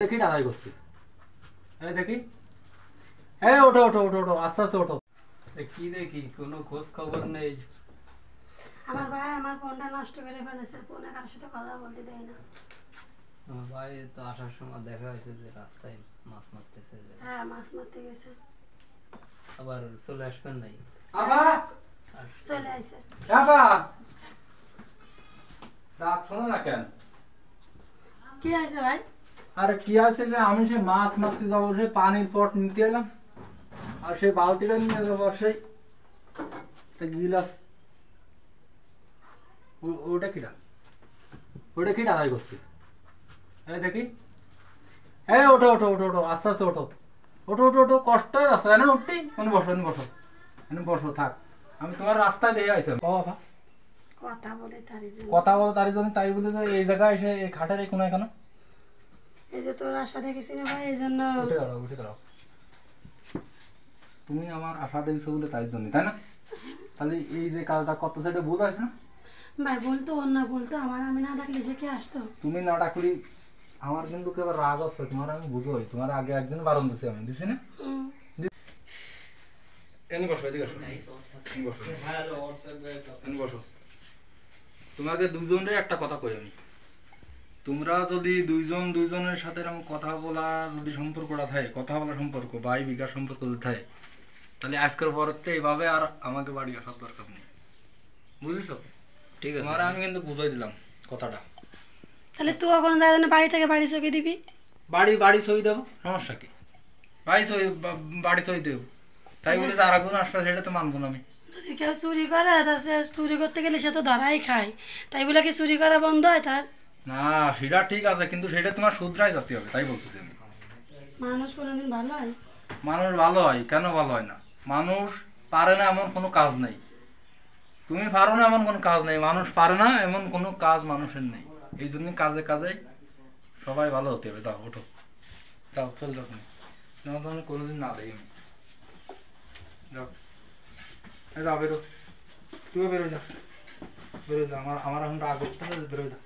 দেখি ডালাই করছি। এই দেখি, এই ওঠো ওঠো ওঠো ওঠো, আস্তে আস্তে ওঠো। কি দেখি, কোনো খোঁজ খবর নেই। আমার ভাই আমার ফোনটা নষ্ট করে ফেলেছে, ফোনে কারোর সাথে কথা বলতে দেয় না। আমার ভাই তো আসার সময় দেখা হয়েছে যে রাস্তায় মাছ মারতেছে, হ্যাঁ মাছ মারতে গেছে, আবার চলে আসবেন নাই। আবা চলে আইছে। আবা ডাক শোনো না কেন? কি হয়েছে ভাই? আরে কি আছে যে আমি সে মাছ মারতে যাবো, সে পানির পট নিতে এলাম, আর সেই বালতিটা নিয়ে যাবো, আর সেই গিলাস ওটা কিটা, ওটা কি ডালাই করছি। এই দেখি, এই ওঠো ওঠো ওঠো ওঠো, আস্তে আস্তে ওঠো ওঠো ওঠো ওঠো, কষ্ট হয়ে যাচ্ছে না উঠতে। এনে বসো এনে বসো এনে বসো, থাক আমি তোমার রাস্তায় দিয়ে আইসাম। ও বাবা কথা বলে তারই জন্য। কথা বলো তারই জন্য, তাই বলে তো এই জায়গায় এসে এই খাটের এই কোনায় কেন? এই যে তোর আশা দেখেছি না ভাই, এই জন্য। উঠে দাঁড়াও উঠে দাঁড়াও, তুমি আমার আশা দেখছো বলে তাই জন্য, তাই না? তাহলে এই যে কাজটা কত সাইডে ভুল আছে না? ভাই বলতো ওর না বলতো আমার, আমি না ডাকলে সে কে আসতো? তুমি না ডাকলি আমার কিন্তু কেবল রাগ আছে, তোমার আমি বুঝোই, তোমার আগে একদিন বারণ দিছি, আমি দিছি না? এনে বসো, এদিকে আসো, এনে বসো, এনে বসো। তোমাকে দুজনের একটা কথা কই আমি, তোমরা যদি দুইজন দুইজনের সাথে এরকম কথা বলা যদি সম্পর্কটা থাকে, কথা বলা সম্পর্ক ভাই বিঘা সম্পর্ক যদি থাকে, তাহলে আজকের পরতে এইভাবে আর আমাকে বাড়ি আসার দরকার নেই, বুঝেছো? ঠিক আছে, তোমার আমি কিন্তু বুঝাই দিলাম কথাটা। তাহলে তুই এখন যাই জন্য বাড়ি থেকে বাড়ি চকে দিবি? বাড়ি বাড়ি সই দেবো, সমস্যা কি? বাড়ি সই বাড়ি সই দেবো, তাই বলে যে আর একজন আসবে সেটা তো মানবো না আমি। যদি কেউ চুরি করে তা সে চুরি করতে গেলে সে তো ধরাই খায়, তাই বলে কি চুরি করা বন্ধ হয় তার? না সেটা ঠিক আছে, কিন্তু সেটা তোমার শুধরাই যেতে হবে, তাই বলতেছি আমি। মানুষ কোনোদিন ভালো হয়? মানুষ ভালো হয় কেন? ভালো হয় না, মানুষ পারে না এমন কোনো কাজ নেই, তুমি পারো না এমন কোনো কাজ নেই, মানুষ পারে না এমন কোনো কাজ মানুষের নেই। এই জন্য কাজে কাজে সবাই ভালো হতে হবে। যাও ওঠো, যাও চল যাও, তুমি তোমার কোনোদিন না দেখি আমি। যাও যাও বেরো, তুইও বেরো যা, বেরো যা, আমার আমার এখন রাগ উঠতে বেরো যা।